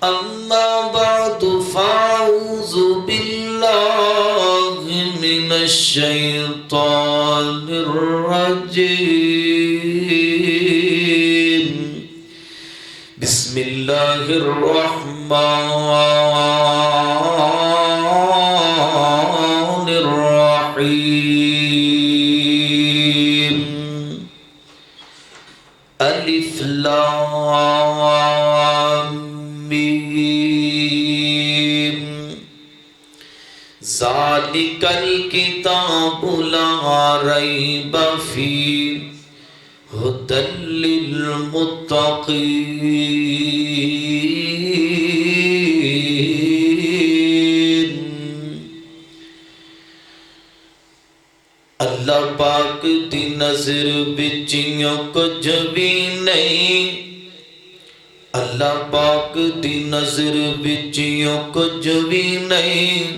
أما بعد فأعوذ بالله من الشيطان الرجيم بسم الله الرحمن الرحيم ألف لام ميم ذلك الكتاب لا ريب فيه هدى للمتقين اللہ پاک دی نظر بچیوں کچھ بھی نہیں اللہ پاک دی نظر بچیوں کچھ بھی نہیں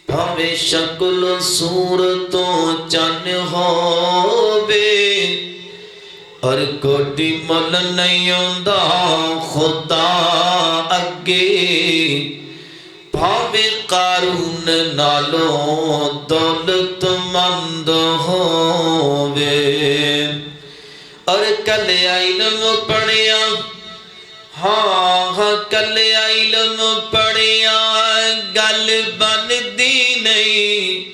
بھاوے شکل صورتوں چن ہووے اور کوٹی مل نہیں ہوندا خدا اگے بھاوے قارون نالوں دولت مند ہووے اور کلے علم پڑھیا ہاں کلے علم پڑھیا گل بندی نہیں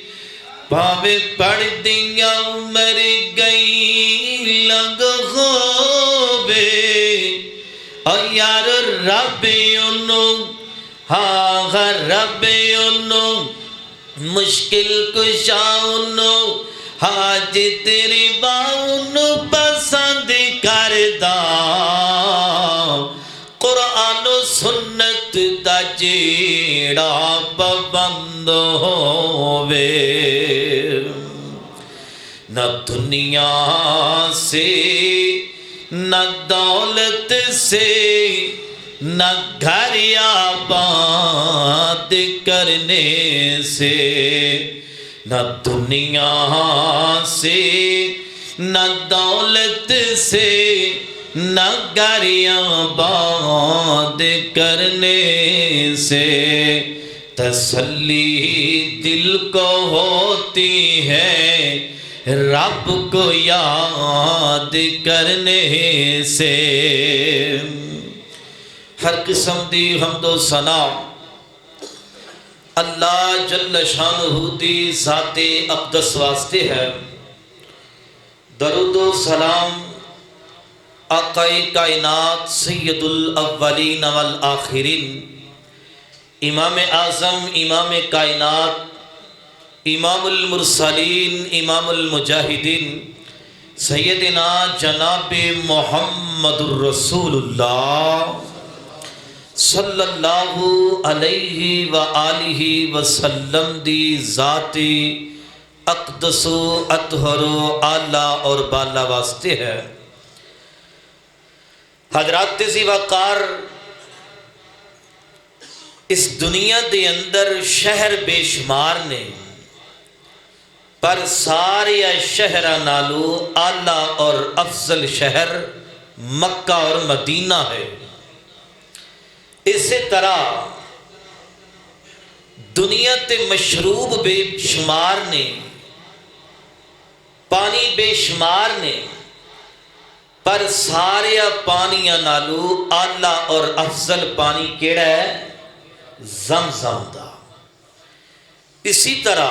بھاوے پڑھ دیا عمر گئی لنگ ہووے اور یار رب انہوں ہاں رب انہوں مشکل کشا انہوں حاج تیری باؤنوں پسند کردہ قرآن و سنت دا جیڑا پابند ہووے نہ دنیا سے نہ دولت سے نہ گھر آباد کرنے سے نہ دنیا سے نہ دولت سے نہ گھر آباد کرنے سے تسلی دل کو ہوتی ہے رب کو یاد کرنے سے ہر قسم دی حمد و ثنا اللہ جل شانہ دی ذات اقدس واسطے ہے درود و سلام آقا کائنات سید الاولین والآخرین امام اعظم امام کائنات امام المرسلین امام المجاہدین سیدنا جناب محمد الرسول اللہ صلی اللہ علیہ وآلہ وسلم دی ذات اقدس و اطہر و اعلیٰ اور بالا واسطے ہے حضرات ذی وقار اس دنیا دے اندر شہر بے شمار نے پر سارے شہرہ نالو اعلیٰ اور افضل شہر مکہ اور مدینہ ہے اسی طرح دنیا تے مشروب بے شمار نے پانی بے شمار نے پر سارے پانیاں نالو اعلیٰ اور افضل پانی کیڑا ہے زمزم دا اسی طرح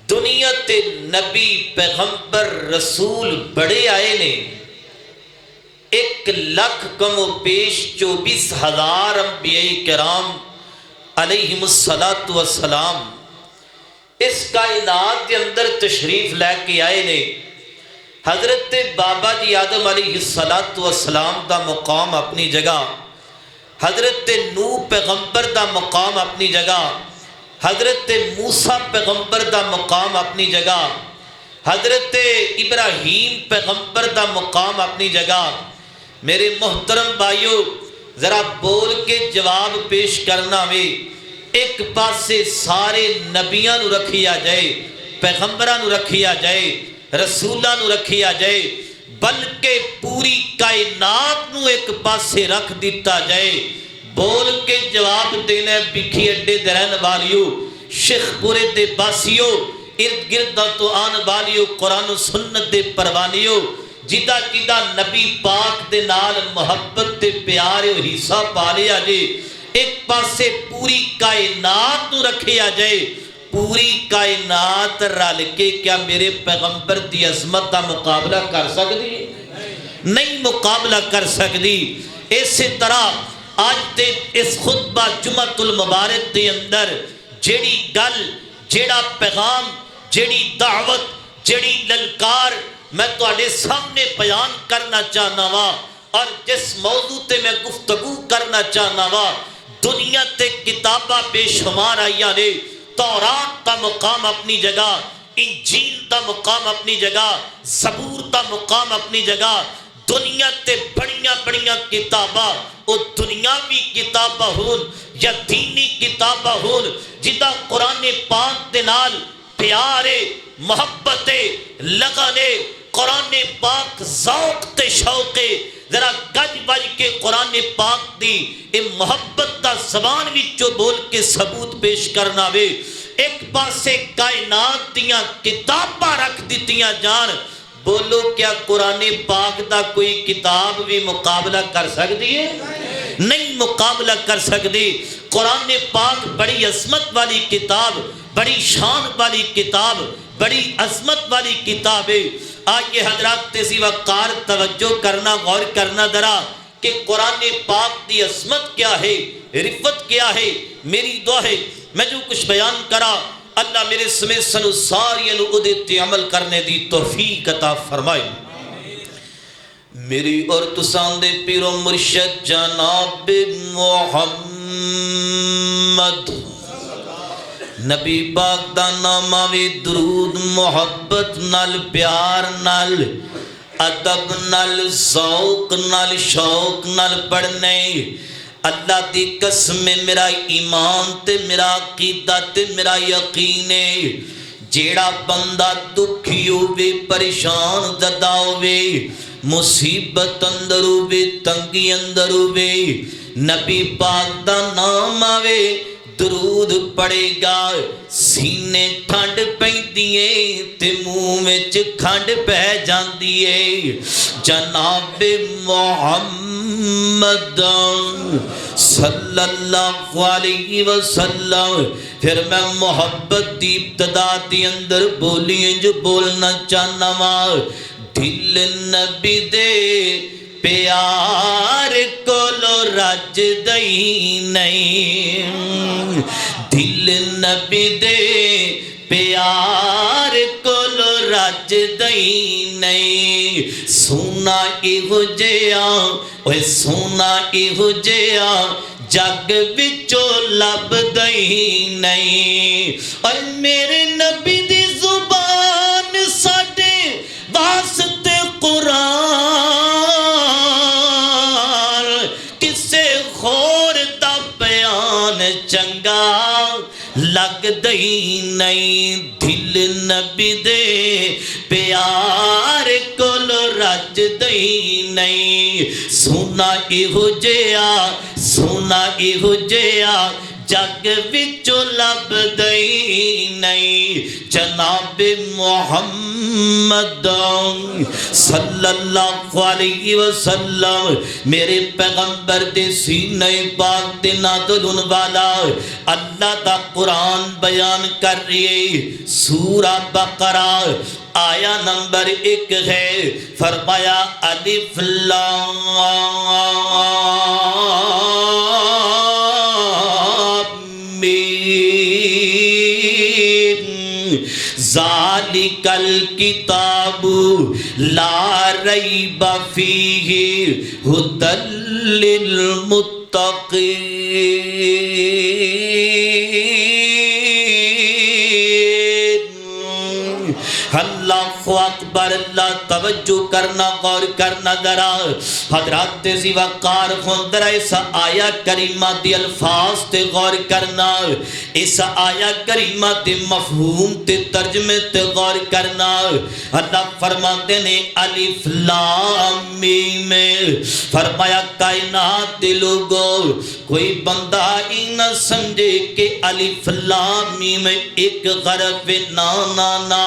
دنیا تے نبی پیغمبر رسول بڑے آئے نے 1,24,000 انبیاء کرام علیہم السلام اس کائنات کے اندر تشریف لے کے آئے نے حضرت بابا جی آدم علیہ السلام دا مقام اپنی جگہ حضرت نوح پیغمبر دا مقام اپنی جگہ حضرت موسیٰ پیغمبر دا مقام اپنی جگہ حضرت ابراہیم پیغمبر دا مقام اپنی جگہ میرے محترم بھائیو ذرا بول کے جواب پیش کرنا وے ایک پاسے سارے نبیاں نو رکھیا جائے پیغمبراں نو رکھیا جائے رسولاں نو رکھیا جائے بلکہ پوری کائنات نو ایک پاسے رکھ دیتا جائے بول کے جواب دینا ہے بکھی اڈے دے رہن والیو شیخ پورے دے باسیو ارد گرد تو آن والیو قرآن و سنت دے پروانیو جدا جدا نبی پاک دے نال محبت دے پیارے و حصہ پالے آجے ایک پاسے پوری کائنات نو رکھے آجائے پوری کائنات رل کے کیا میرے پیغمبر دی عظمت دا مقابلہ کر سکتی نہیں مقابلہ کر سکتی اسی طرح آج دے اس خطبہ جمعۃ المبارک دے اندر جیڑی گل جیڑا پیغام جیڑی دعوت جیڑی للکار میں تو آڑے سامنے بیان کرنا چاہنا وا اور جس موضوع تے میں گفتگو کرنا چاہنا وا دنیا تے کتابہ بے شمار آئیا نے تورات تا مقام اپنی جگہ انجیل تا مقام اپنی جگہ زبور تا مقام اپنی جگہ دنیا تے بڑیاں بڑیاں کتابہ او دنیاوی کتابہ ہون یا دینی کتابہ ہون جدا قرآن پاک دنال پیارے محبتے لگانے قرآن پاک ذوق تے شوقے ذرا گج بج کے قرآن پاک دی اے محبت دا زبان وچوں بول کے ثبوت پیش کرنا وے ایک پاسے کائنات دیاں کتاباں رکھ دیتیاں جان بولو کیا قرآن پاک دا کوئی کتاب بھی مقابلہ کر سکتی ہے نہیں مقابلہ کر سکتی قرآن پاک بڑی عظمت والی کتاب بڑی شان والی کتاب بڑی عظمت والی کتاب ہے آئیے حضرات تیزی وقار توجہ کرنا غور کرنا درا کہ قرآن پاک دی عظمت کیا ہے رفت کیا ہے میری دعا ہے میں جو کچھ بیان کرا اللہ میرے سمیت سنو ساری ادھت عمل کرنے دی توفیق عطا فرمائے میری اور تساندے پیر و مرشد جناب محمد نبی پاک دا نام آوے درود محبت نال پیار نال ادب نال ذوق نال شوق نال پڑھنے اللہ دی قسم میرا ایمان تے میرا عقیدہ تے میرا یقین ہے جیڑا بندہ دکھی ہوئے پریشان زدہ ہوئے مصیبت اندر ہوئے تنگی اندر ہوئے نبی پاک دا نام آوے درود پڑے گا سینے ٹھنڈ پیندیے تے منہ وچ کھنڈ پہ جاندیے جناب محمد صلی اللہ علیہ وسلم پھر میں محبت دی ابتدا دی اندر بولی جو بولنا چاہنا ماں دل نبی دے پیار کولو رج دئی نہیں دل نبی دے پیار کولو رج دئی نہیں سونا ایہو جیا اوے سونا ایہو جیا جگ وچوں لب دئی نہیں اور میرے نبی دی زبان ساڈے واسطے قرآن کسے خور دا بیان چنگا لگ دئی نہیں دل نبی دے پیار کولو رج دئی نہیں سونا ایہو جیا جگ وچوں لب دئی نہیں جناب محمد صلی اللہ علیہ وسلم میرے پیغمبر دے سینہ پاک دے نازل ہونے والا اللہ دا قرآن بیان کر رہی سورہ بقرہ آیا نمبر 1 ہے فرمایا الف لام ذالک الکتاب لا ریب فیہ ھدی للمتقین اللہ اکبر اللہ توجہ کرنا غور کرنا ذرا حضرات ذی وقار ذرا اس آیا کریمہ دی الفاظ تے غور کرنا اس آیا کریمہ دے مفہوم تے ترجمے تے غور کرنا اللہ فرماتے نے الف لام میم فرمایا کائنات دے لوگوں کوئی بندہ ہی نہ سمجھے کہ الف لام میم ایک حرف نا نا نا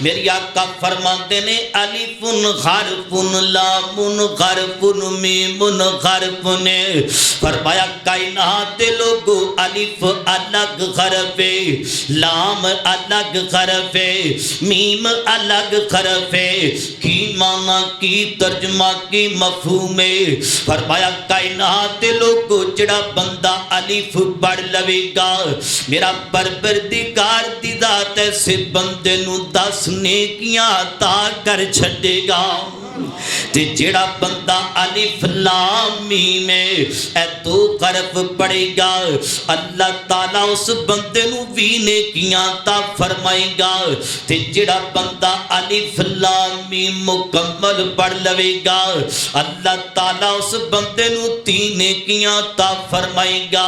میری آقا فرماتے نے الف حرف لام حرف میم حرف نے فرمایا کائنات دے لوگوں الف الگ حرف لام الگ حرف میم الگ حرف کی معنی کی ترجمہ کی مفہوم فرمایا کائنات دے لوگوں جڑا بندہ الف پڑھ لوے گا میرا پروردگار دی ذات ایسے بندے نو 10 نیکیاں عطا کر چھڈے گا تے جڑا بندہ الف لام میم اے 2 حرف پڑھے گا اللہ تعالیٰ اس بندے نو 20 نیکیاں عطا فرمائے گا تے جڑا بندہ الف لام میم مکمل پڑھ لوے گا اللہ تعالیٰ اس بندے نو 3 نیکیاں عطا فرمائے گا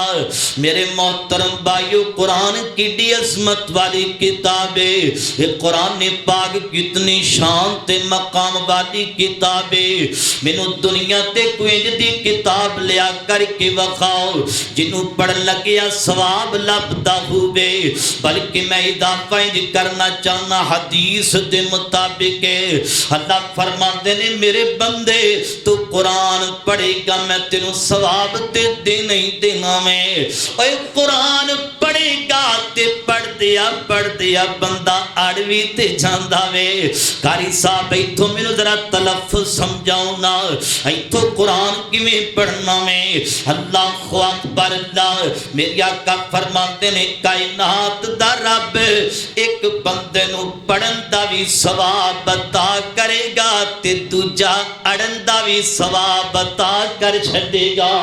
میرے محترم بھائیو قرآن کی عظمت والی کتاب ہے یہ قرآن پاک کتنی شان تے مقام والی کتاب ہے مینوں دنیا تے کوئی دی کتاب لیا کر کے وکھاؤ جنوں پڑھ لگیا ثواب لبدا ہوئے بلکہ میں اضافہ کرنا چاہنا حدیث دے مطابق اللہ فرماتے نے میرے بندے تو قرآن پڑھے گا میں تینوں ثواب تے دے نہیں دینا میں اے قرآن پڑھے گا تے پڑھ دیا بندہ اڑوی تے جاندا وے قاری صاحب ایتھوں مینوں ذرا تلفظ سمجھاؤ نا ایتھوں قرآن کیویں پڑھنا میں اللہ اکبر اللہ میری آقا فرماتے نے کائنات دا رب ایک بندے نو پڑھن دا بھی ثواب عطا کرے گا تے دوجا اڑن دا بھی ثواب عطا کر چھڈے گا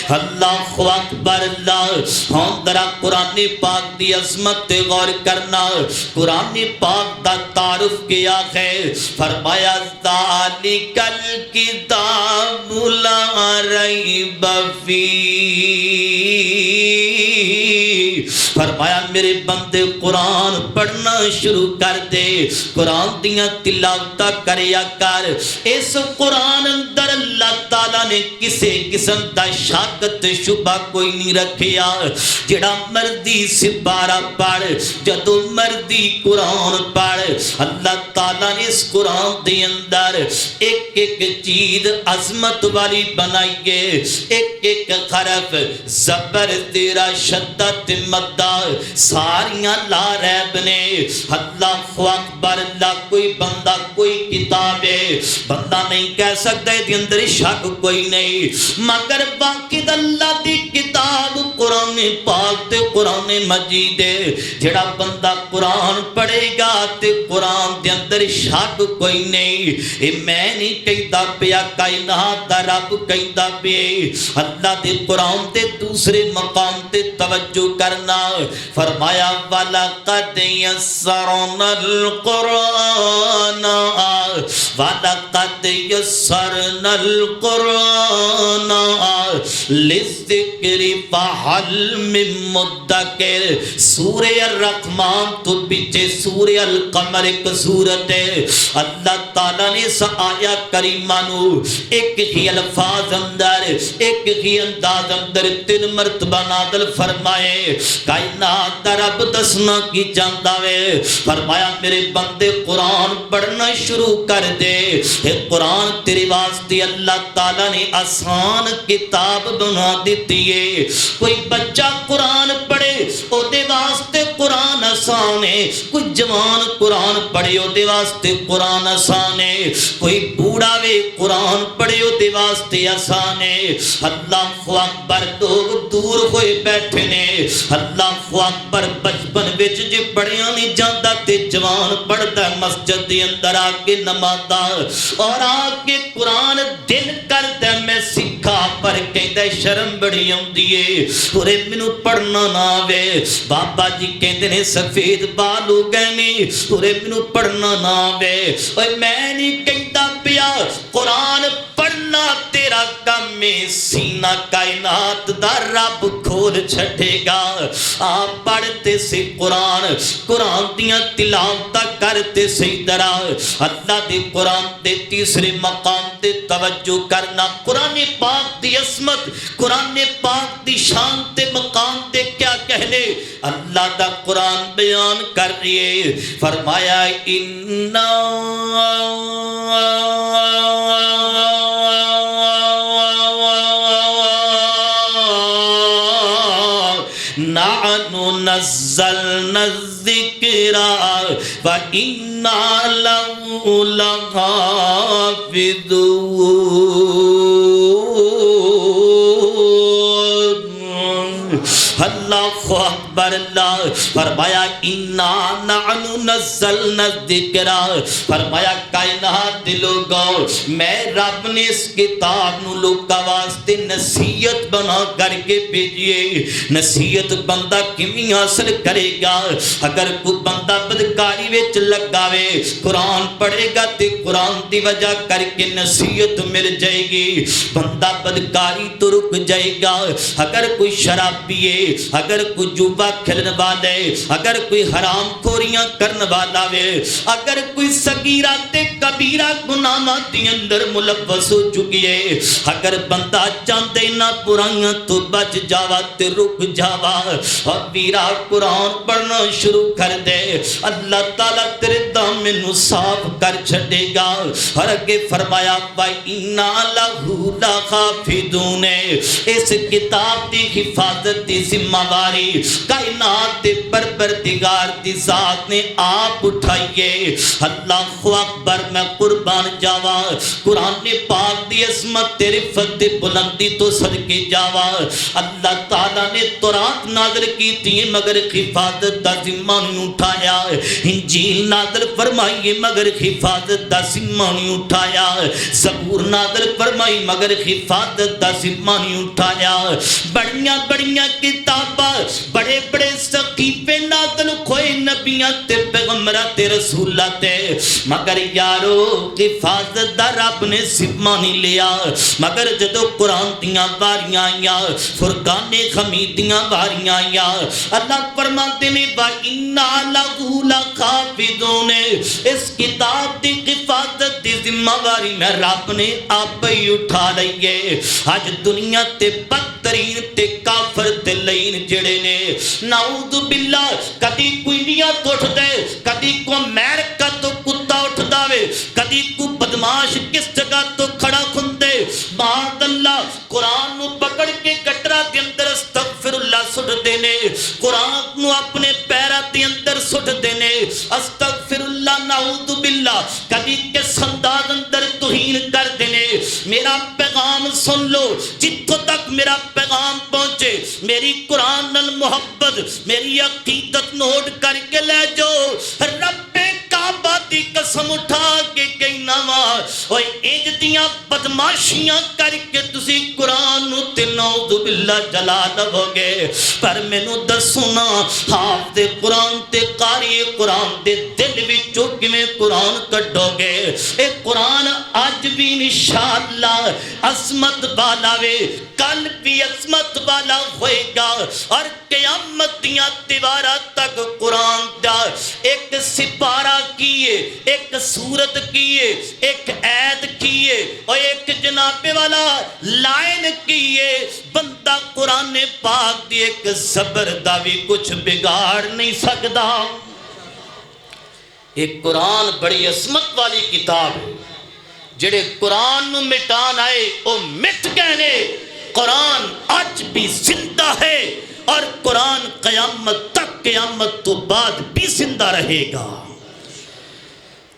اللہ اکبر اللہ ہم درہ قرآن پاک دی عظمت غور کرنا قرآن پاک دا تعارف کیا ہے فرمایا ذالک الکتاب لا ریب فیہ فرمایا میرے بندے قرآن پڑھنا شروع کر دے قرآن دیاں تلاوتہ کریا کر اس قرآن اندر اللہ تعالیٰ نے کسے قسم دا شاکت شبہ کوئی نہیں رکھیا جڑا مردی سپارہ پڑھ جدو مردی قرآن پڑھ اللہ تعالیٰ نے اس قرآن دے اندر ایک ایک چیز عظمت والی بنائیے ایک ایک حرف زبر تیرا شدت مدہ ساریاں لا ریب نے اللہ اکبر اللہ کوئی بندہ کوئی کتاب ہے بندہ نہیں کہہ سکتا ہے دی اندر شک کوئی نہیں مگر باقی اللہ دی کتاب قرآن پاک تے قرآن مجید ہے جڑا بندہ قرآن پڑھے گا تے قرآن دے اندر شک کوئی نہیں اے میں نہیں کہتا پیا کائنات دا رب کہتا پیا اللہ دے قرآن تے دوسرے مقام تے توجہ کرنا فرمایا وَلَقَدْ يَسَّرْنَا الْقُرْآنَ وَلَقَدْ يَسَّرْنَا الْقُرْآنَ لِلذِّكْرِ فَهَلْ مِن مُدَّكِرٍ سورہ الرحمن تو پیچھے سورہ القمر ایک سورت ہے اللہ تعالیٰ نے اس آیا کریمہ نو ایک ہی الفاظ اندر ایک ہی انداز اندر 3 مرتبہ نازل فرمائے کائنات رب دسنا کی جاندا وے فرمایا میرے بندے قرآن پڑھنا شروع کر دے یہ قرآن تیرے واسطے اللہ تعالیٰ نے آسان کتاب بنا دیتی ہے کوئی بچہ قرآن پڑھے او دے واسطے قرآن آسان ہے کوئی جوان قرآن پڑھے او دے واسطے قرآن آسان ہے کوئی بوڑھا وے قرآن پڑھے او دے واسطے آسان ہے اللہ اکبر لوگ دور ہوئے بیٹھے نے اللہ اکبر بچپن وچ جے پڑھیا نہیں جاندا تے جوان پڑھدا مسجد دے اندر آ کے نمازاں اور آ کے قرآن دل کردا میں سکھ سکھا پر کہندا شرم بڑی آندی ہے اور مینوں پڑھنا نہ آوے بابا جی کہندے نے سفید بال ہو گئے نے اور مینوں پڑھنا نہ آوے اوے میں نہیں کہندا پیا قرآن پڑھنا تیرا کم ہے سینہ کائنات دا رب کھول چھٹے گا آپ پڑھتے سے قرآن قرآن دیاں تلاوتاں کرتے سے درا اللہ دے قرآن دے تیسرے مقام تے توجہ کرنا قرآن پاک دی عظمت قرآن پاک دی شان تے مقام تے کیا کہنے اللہ دا قرآن بیان کر رہی ہے فرمایا اِنَّا نَحْنُ نَزَّلْنَا الذِّكْرَ وَإِنَّا لَهُ لَحَافِظُونَ اللہ اکبر اللہ فرمایا اِنَّا نَحْنُ نَزَّلْنَا الذِّكْرَ فرمایا کائنات دے لوگوں میں رب نے اس کتاب نو لوگاں واسطے نصیحت بنا کر کے بھیجیے نصیحت بندہ کیویں حاصل کرے گا اگر کوئی بندہ بدکاری وچ لگاوے قرآن پڑھے گا تے قرآن دی وجہ کر کے نصیحت مل جائے گی بندہ بدکاری تو رک جائے گا اگر کوئی شرابی ہے اگر کوئی جوبا کھیلنے والا ہے اگر کوئی حرام خوریاں کرنے والا ہے اگر کوئی صغیرہ تے کبیرہ گناہاں دے اندر ملوث ہو چکی ہے اگر بندہ چاہتے نہ برائیاں تو بچ جاوا تے رک جاوا اور ویرا قرآن پڑھنا شروع کر دے اللہ تعالیٰ تیرے دامن نو صاف کر چھڑے گا اور اگے فرمایا وَإِنَّا لَهُ لَحَافِظُونَ اس کتاب دی حفاظت دی ذمہ داری کائنات دے پروردگار دی ذات نے آپ اٹھائیے اللہ اکبر میں قربان جاوا قرآن پاک دی عظمت تیری رفعت دی بلندی تو صدقے جاوا اللہ تعالیٰ نے تورات نازل کی تھی مگر حفاظت دا ذمہ نہیں اٹھایا انجیل نازل فرمائی مگر حفاظت دا ذمہ نہیں اٹھایا زبور نازل فرمائی مگر حفاظت دا ذمہ نہیں اٹھایا بڑیاں بڑیاں کتاباں بڑے بڑے صحیفے نازل ہوئے نبیاں تے پیغمبراں تے رسولاں تے مگر یارو حفاظت دا رب نے ذمہ نہیں لیا مگر جدو قرآن دیاں باریاں آئیاں فرقان حمیدیاں باریاں آئیاں اللہ فرماتے نے وَإِنَّا لَهُ لَحَافِظُونَ اس کتاب دی حفاظت دی ذمہ داری میں رب نے آپ ہی اٹھا لئیے آج دنیا تے بدترین تے کافر تے لین جڑے نے نعوذ باللہ کدی کوئی نیت اٹھ دے کدی کو امریکہ تو کتا اٹھ داوے کدی کو بدماش کس جگہ تو کھڑا کھندے معاذ اللہ قرآن نو پکڑ کے کٹرا دے اندر استغفر اللہ سٹ دینے قرآن نو اپنے پیرا دے اندر سٹ دینے استغفر اللہ نعوذ باللہ کدی کس انداز اندر توہین کر دینے میرا پیغام سن لو جتوں تک میرا پیغام پہنچے میری قرآن نال محبت میری عقیدت نوٹ کر کے لے جو رب کعبہ دی قسم اٹھا کے کہنا وا اوے انج دیاں بدماشیاں کر کے تسی قرآن نو تے نعوذ باللہ جلا لو گے پر مینوں دسو نا حافظ قرآن تے قاری قرآن دے دل وچوں کیویں قرآن کڈو گے اے قرآن اج بھی انشاءاللہ عظمت والا وے کل بھی عظمت والا ہوئے گا اور قیامت دیاں دیواراں تک قرآن دا ایک سپارہ کیے ایک سورت کیے ایک عید کیے اور ایک جناب والا لائن کیے بندہ قرآن پاک دی ایک زبر دا بھی کچھ بگاڑ نہیں سکدا ایک قرآن بڑی عظمت والی کتاب ہے جڑے قرآن نو مٹان آئے او مٹ گئے قرآن آج بھی زندہ ہے اور قرآن قیامت تک قیامت تو بعد بھی زندہ رہے گا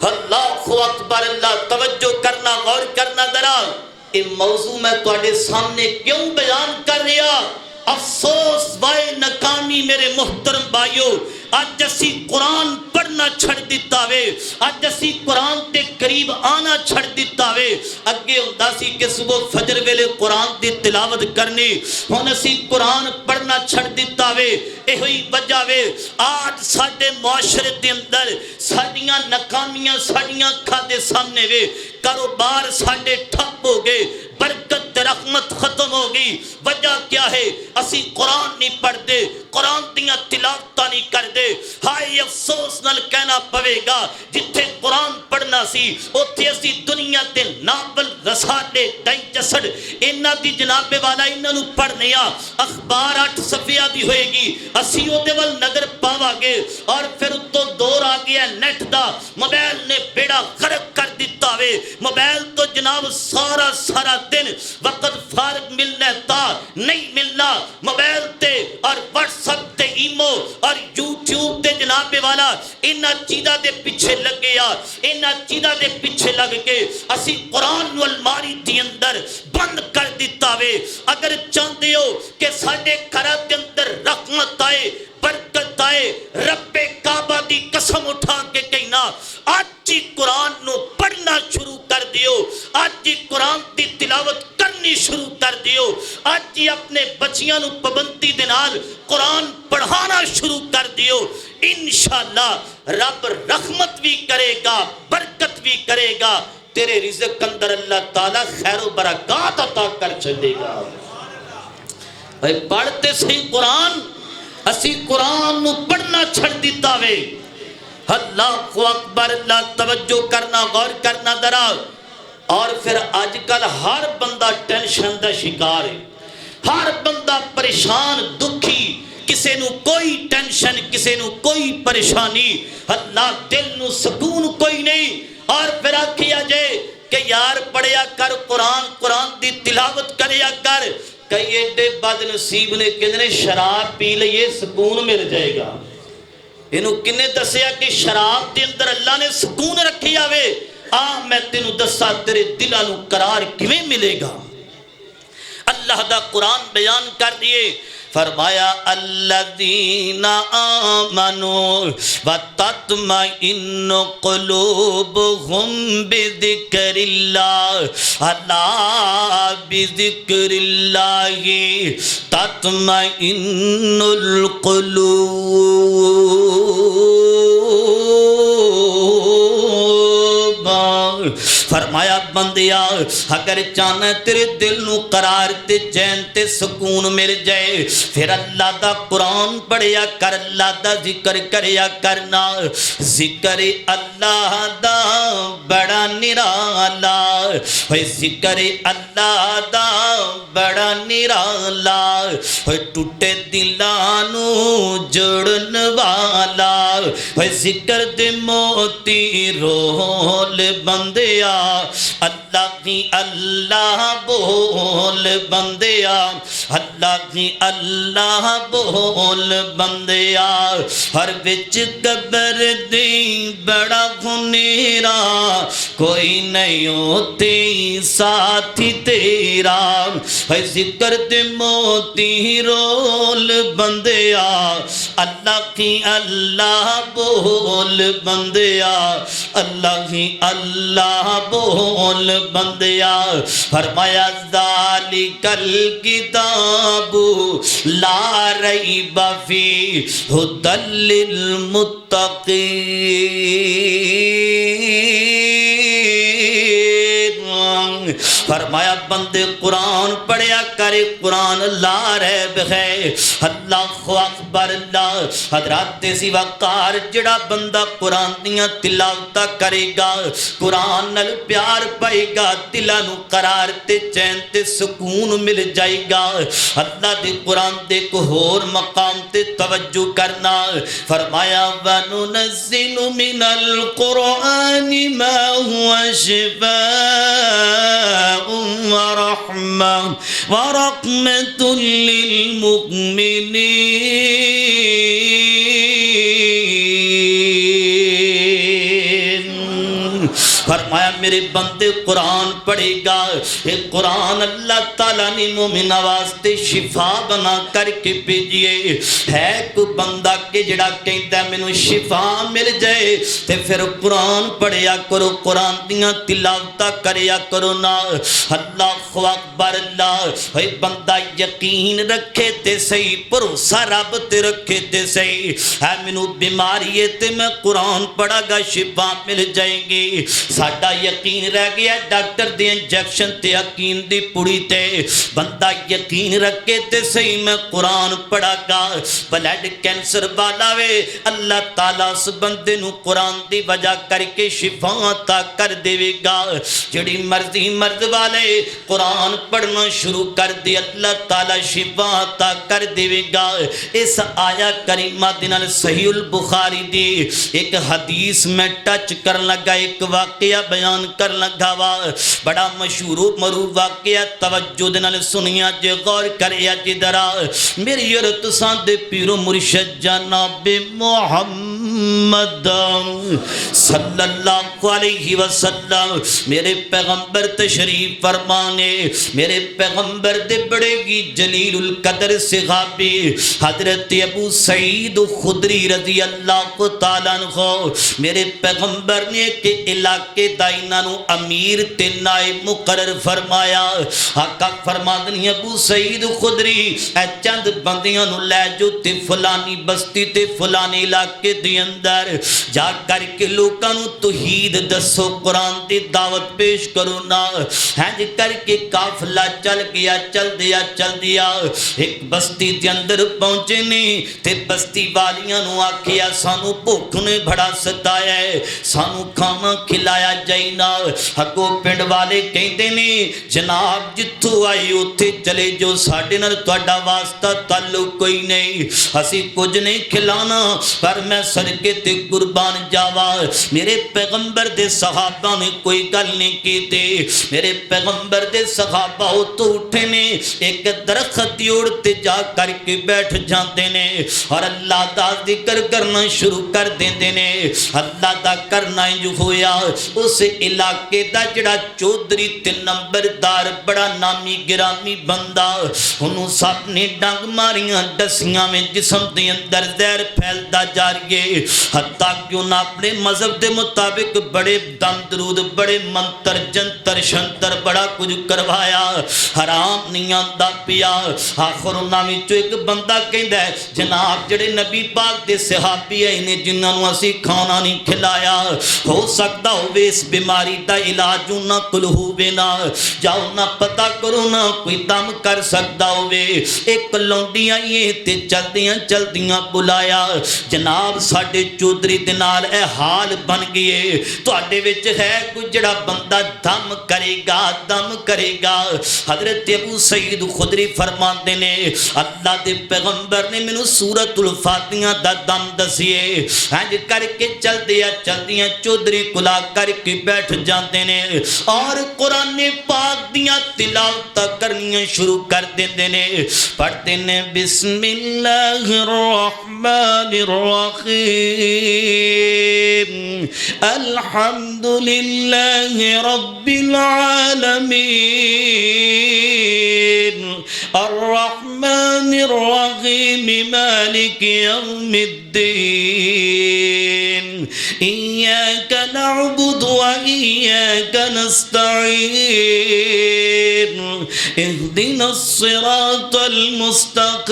اللہ اکبر اللہ توجہ کرنا غور کرنا ذرا یہ موضوع میں تواڈے سامنے کیوں بیان کر رہا افسوس وائے ناکامی میرے محترم بھائیو، اج اسی قرآن پڑھنا چھڑ دیتا وے، اج اسی قرآن تے قریب آنا چھڑ دیتا وے۔ اگے ہوندا سی کہ صبح فجر ویلے قرآن دی تلاوت کرنی، ہن اسی قرآن پڑھنا چھڑ دیتا وے۔ ایہی وجہ وے آج ساڈے معاشرے دے اندر ساڈیاں ناکامیاں ساڈیاں اکھاں دے سامنے وے، کاروبار ساڈے ٹھپ ہو گئے، برکت رحمت ختم ہو گئی۔ وجہ کیا ہے؟ اسی قرآن نہیں پڑھ دے، قرآن دیاں تلاوتاں نہیں کر دے۔ ہائے افسوس نال کہنا پوے گا، جتھے قرآن پڑھنا سی اوتھے اسی دنیا تے ناول رسالے ڈائجسٹ انہاں دی جناب والا انہاں نوں پڑھنے آ، اخبار 8 صفحے دی ہوئے گی، اسی او دے ول نظر پاواں گے، اور پھر اتوں دور آ گیا نیٹ دا، موبائل نے بیڑا غرق کر دیتا وے۔ موبائل تو جناب سارا دن وقت فارغ ملنا تا نہیں ملنا، موبائل تے اور واٹس ایپ تے ایمو اور یوٹیوب تے جناب والا انہاں چیزاں دے پیچھے لگ گیا، انہاں چیزاں دے پیچھے لگ کے اسی قرآن و الماری دی اندر بند کر دیتا وے۔ اگر چاہتے ہو کہ ساڈے گھراں دے اندر رحمت آئے برکت آئے، رب کعبہ دی قسم اٹھا کے کہنا آج ہی قرآن نو پڑھنا شروع کر دیو، آج ہی قرآن دی تلاوت کرنی شروع کر دیو، آج ہی اپنے بچیاں نو پابندی دے نال قرآن پڑھانا شروع کر دیو۔ انشاءاللہ رب رحمت بھی کرے گا، برکت بھی کرے گا، تیرے رزق اندر اللہ تعالیٰ خیر و برکات عطا کر چلے گا۔ پڑھتے صحیح قرآن، اسی قرآن نو پڑھنا چھڑ دیتا وے۔ اللہ اکبر، اللہ توجہ کرنا، غور کرنا ذرا۔ اور پھر آج کل ہر بندہ ٹینشن دا شکار ہے، ہر بندہ پریشان دکھی، کسے نو کوئی ٹینشن، کسے نو کوئی پریشانی، اللہ دل نو سکون کوئی نہیں۔ اور پھر آکھیا جائے کہ یار پڑھیا کر قرآن، قرآن دی تلاوت کریا کر۔ کئی ایڈے بد نصیب نے کہنے شراب پی لئے سکون مل جائے گا۔ انہوں کنے دسیا کہ شراب دے اندر اللہ نے سکون رکھی آوے، میں تینوں دسا تیرے دلانو قرار کیویں ملے گا۔ اللہ دا قرآن بیان کر دیے، فرمایا الذین آمنوا وتطمئن قلوبهم بذکر اللہ، الا بذکر اللہ تطمئن القلوب۔ فرمایا بندیا اگر چاہنا تیرے دل نو قرار تے چین تے سکون مل جائے، پھر اللہ دا قرآن پڑھیا کر، اللہ دا ذکر کریا کرنا۔ ذکر اللہ دا بڑا نرالا، ذکر اللہ دا بڑا نرالا، ٹوٹے دلانو جڑن والا، ذکر دے موتی رول بندیا، اللہ کی اللہ بول بندیا، اللہ کی اللہ بول بندیا، ہر وچ قبر دی بڑا گھنیرا، کوئی نہیں ہوتی ساتھی تیرا، ذکر دے موتی رول بندیا، اللہ کی اللہ بول بندیا، اللہ کی اللہ بول بندیا۔ فرمایا ذالک الکتاب لا ریب فیہ ھدی للمتقین۔ فرمایا بندے قرآن پڑھیا کرے، قرآن لا ریب ہے۔ اللہ اکبر، اللہ حضرات سی وقار جڑا بندہ قرآن دیاں تلاوتاں کرے گا، قرآن نال پیار پائے گا، دلاں نو قرار تے چین تے سکون مل جائے گا۔ اللہ دے قرآن دے کو ہور مقام تے توجہ کرنا۔ فرمایا وَنُنَزِّلُ مِنَ الْقُرْآنِ مَا هُوَ شِفَاءٌ وَرَحْمَةٌ لِّلْمُؤْمِنِينَ۔ فرمایا میرے بندے قرآن پڑھے گا یہ قرآن اللہ تعالیٰ نے مومن واسطے شفا بنا کر کے بھیجیے ہے کوئی بندہ کہ جڑا کہندا مینوں شفا مل جائے تے پھر قرآن پڑھیا کرو قرآن دیاں تلاوتاں کریا کرو نا اللہ اکبر اللہ اے بندہ یقین رکھے تے صحیح بھروسہ رب تے رکھے تے صحیح ہے مینوں بیماری ہے تے میں قرآن پڑھا گا شفا مل جائے گی ساڈا یقین رہ گیا ڈاکٹر دے انجیکشن تے یقین دی پڑی تے بندہ یقین رکھے تے صحیح میں قرآن پڑھا گا بلڈ کینسر والا وے اللہ تعالیٰ اس بندے نو قرآن دی وجہ کر کے شفا عطا کر دے گا جڑی مرضی مرد والے قرآن پڑھنا شروع کر دے اللہ تعالیٰ شفا عطا کر دے گا اس آیا کریمہ دنال صحیح البخاری دی ایک حدیث میں ٹچ کر لگا ایک واقعہ بیان کر لگا وا بڑا مشہور معروف واقعہ توجہ دنال سنیا جے غور کریا جے درا میری عرت ساندے پیرو مرشد جناب محمد صلی اللہ علیہ وسلم میرے پیغمبر تشریف فرمانے میرے پیغمبر دے بڑے گی جلیل القدر صحابی حضرت ابو سعید خدری رضی اللہ تعالیٰ عنہ میرے پیغمبر نے کہ علاقے دائنہ نو امیر تے نائب مقرر فرمایا آقا فرمادنی ابو سعید خدری اے چند بندیاں نو لے جو تے فلانی بستی تے فلانی علاقے دی اندر جا کر کے لوکاں نو توحید دسو قرآن دی دعوت پیش کرو نا ہنج کر کے قافلہ چل دیا ایک بستی دے اندر پہنچے نہیں تے بستی والیاں نو آکھیا سانو بھوک نے بڑا ستایا ہے سانو کھانا کھلایا جائے نا ہکو پنڈ والے کہندے نہیں جناب جتھوں آئی اوتھے چلے جو ساڈے نال تہاڈا واسطہ تعلق کوئی نہیں اسی کچھ نہیں کھلانا پر میں صدقے تے قربان جاوا میرے پیغمبر دے صحابہ نے کوئی گل نہیں کی تھی میرے پیغمبر دے صحابہ تو اٹھے نے ایک درخت اڑتے جا کر کے بیٹھ جاندے نے اور اللہ دا ذکر کرنا شروع کر دیندے نے اللہ دا کرنا جو ہویا اس علاقے دا جڑا چودھری تے نمبردار بڑا نامی گرامی بندہ انہوں سب نے ڈنگ ماریاں ڈسیاں میں جسم دے اندر زہر پھیلدا جا رہے حتیٰ کیوں نہ اپنے مذہب دے مطابق بڑے دم درود بڑے منتر جنتر شنتر بڑا کچھ کروایا حرام نہیں آندا پیا آخر نامی چو ایک بندہ کہندا ہے جناب جڑے نبی پاک دے صحابی ہیں انہیں جنہاں نو اسی کھانا نہیں کھلایا ہو سکتا ہوئے اس بیماری دا علاج نہ کل ہوئے نا جاؤ نہ پتہ کرو نہ کوئی دم کر سکتا ہوئے ایک لونڈی آئیے تے چلدیاں بلایا جناب ساڑھے چودری دنال اے حال بن گئے تو آڈے وچ ہے کوئی جڑا بندہ دم کرے گا حضرت ابو سعید خدری فرمان دینے اللہ دے پیغمبر نے منو سورۃ الفاتحہ دا دم دسیے ہنج کر کے چلدیاں چودری کلا کر کے بیٹھ جاندے نے اور قرآن پاک دیاں تلاوت کرنیاں شروع کر دیندے نے پڑھتے نے بسم اللہ الرحمن الرحیم الحمدللہ رب العالمین الرحمن الرحیم مالک یوم الدین ایاک نعبد و ایاک نستعین اہدنا الصراط المستقیم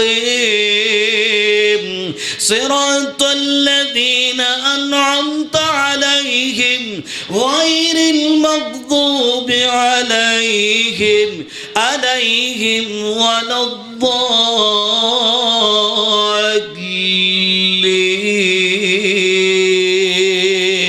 صراط الذین انعمت علیہم غیر المغضوب علیہم ولا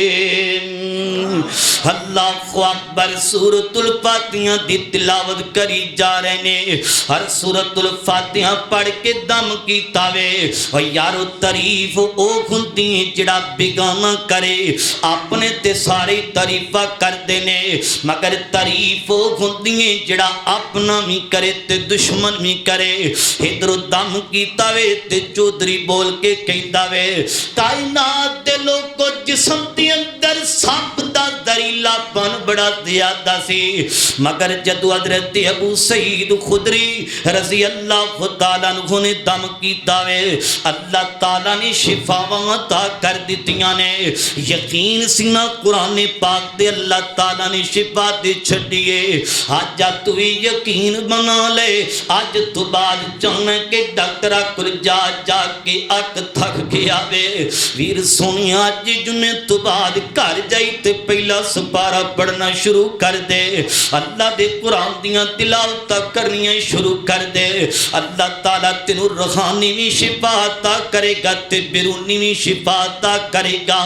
الضالین اللہ اکبر سورۃ الفاتحہ دی تلاوت کری جا رہے ہیں ہر سورۃ الفاتحہ پڑھ کے دم کیتا وے او یارو تعریف او ہوندی جڑا بیگانہ کرے اپنے تے ساری تعریفاں کر دینے مگر تعریف او ہوندی جڑا اپنا بھی کرے تے دشمن بھی کرے ادھر دم کیتا وے تے چودھری بول کے کہندا وے کائنات دے لوگو جسم دے اندر سب دا زہریلا پن بڑا زیادہ سی مگر جدو حضرت ابو سعید خدری رضی اللہ تعالیٰ عنہ نے دم کیتا وے اللہ تعالیٰ نے شفاواں عطا کر دتیاں نے یقین سینا قرآن پاک دے اللہ تعالیٰ نے شفا دے چھڑیے آج تو یقین بنا لے آج تو بعد چاہنا کہ ڈاکٹرہ کل جا جا کے اک تھک گیا وے ویر سونی آج جنہیں تو بعد کر جائی تے پہلا سپارہ پڑھنا شروع کر دے اللہ دے قرآن دیاں تلاوتاں کرنیاں شروع کر دے اللہ تعالیٰ تینوں روحانی بھی شفا عطا کرے گا تے بیرونی بھی شفا عطا کرے گا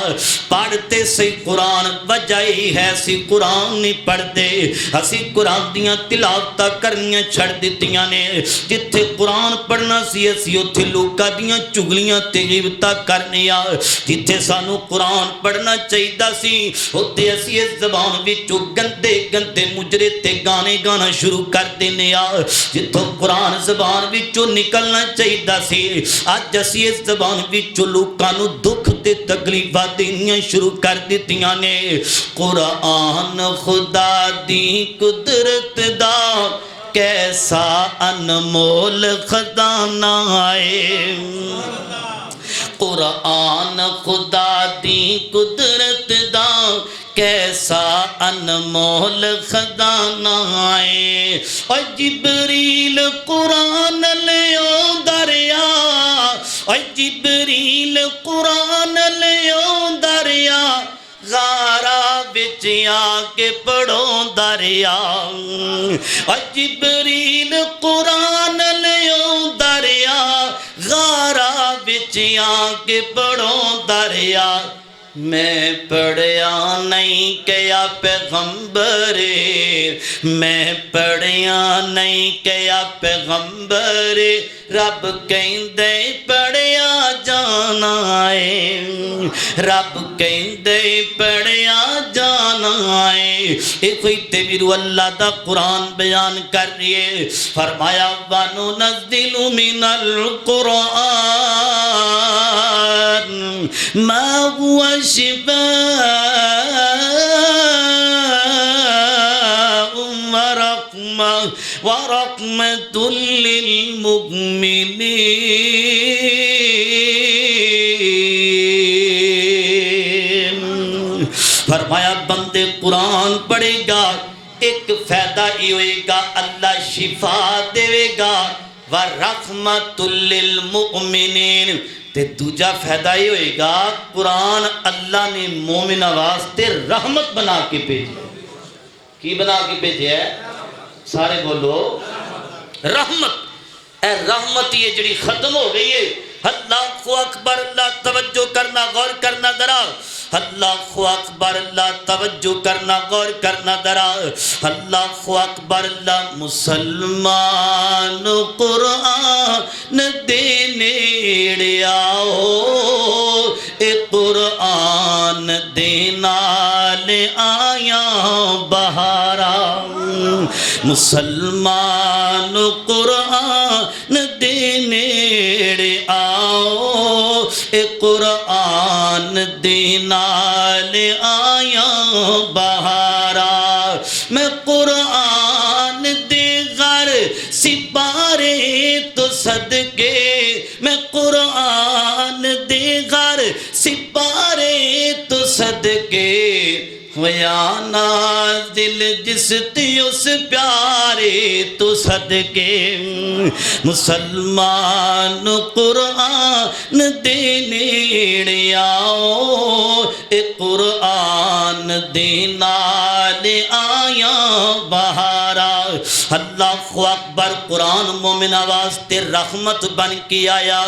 پڑھتے سے قرآن بجائی ہے سی قرآن نہیں پڑھ دے اسی قرآن دیاں تلاوتاں کرنیاں چھڑ دیتیاں نے جتھے قرآن پڑھنا سی اسی اتھے لوکاں دیاں چگلیاں تے غیبتاں کرنیاں جتھے سانو قرآن پڑھنا چاہیدہ سی ہوتے اسی اس زبان وچوں گندے گندے مجرے تے گانے گانا شروع کر دینے آ جتھوں قرآن زبان وچوں نکلنا چاہیدہ سی آج اسی اس زبان وچوں لوکانو دکھ تے تکلیفاں دینیاں شروع کر دیتیاں نے قرآن خدا دی قدرت دا کیسا انمول خزانہ ہے قرآن خدا دی قدرت دا کیسا انمول خزانہ ہے اور جبریل قرآن لیو دریا اور جبریل قرآن لیو دریا غارہ بچ آکے پڑھو دریا اور جبریل قرآن لیو دریا غارہ بچ آکے پڑھو دریا میں پڑھیا نہیں کیا پیغمبر میں پڑھیا نہیں کیا پیغمبر رب کہندے پڑھیا جانا ہے رب کہندے پڑھیا جانا ہے ایک ہوئی تیمیرو اللہ دا قرآن بیان کر رہی ہے فرمایا وَنُنَزِّلُ مِنَ الْقُرْآنِ مَا هُوَ شِفَاءٌ وَرَحْمَةٌ لِّلْمُؤْمِنِينَ فرمایا بندے قرآن پڑھے گا ایک فائدہ ہی ہوئے گا اللہ شفا دے گا وَرَحْمَةٌ لِّلْمُؤْمِنِينَ تے دوجہ فائدہ ہی ہوئے گا قرآن اللہ نے مومن واسطے رحمت بنا کے بھیجے کی بنا کے بھیجے ہے سارے بولو رحمت اے رحمت یہ جڑی ختم ہو گئی ہے اللہ اکبر اللہ توجہ کرنا غور کرنا ذرا اللہ اکبر اللہ توجہ کرنا غور کرنا ذرا اللہ اکبر اللہ مسلمان قرآن دے نیڑے آؤ اے قرآن دے نال آیاں بہارا مسلمان قرآن دے نیڑے آؤ اے قرآن دے نال آیاں بہارا میں قرآن دے غر سپارے تو صدقے میں قرآن دے غر سپارے تو صدقے یا نازل جس تی اس پیارے تو صدقے مسلمان قرآن دے نیڑے آؤ اے قرآن دے نال آیاں بہارا اللہ اکبر قرآن مومن واسطے رحمت بن کے آیا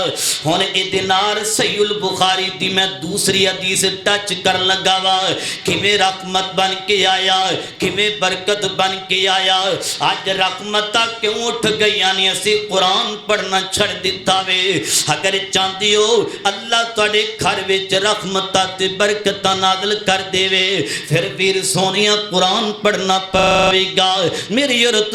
ہون ادنار صحیح البخاری دی میں دوسری حدیث ٹچ کر لگا وا کہ میرا رحمت بن کے آیا کھویں برکت بن کے آیا آج رحمتہ کیوں اٹھ گئی یعنی اسی قرآن پڑھنا چھڑ دیتا وے اگر چاندی ہو اللہ توڑے گھر وچ رحمتہ تے برکتہ نازل کر دے وے پھر ویر سونیا قرآن پڑھنا پڑے گا میری عورت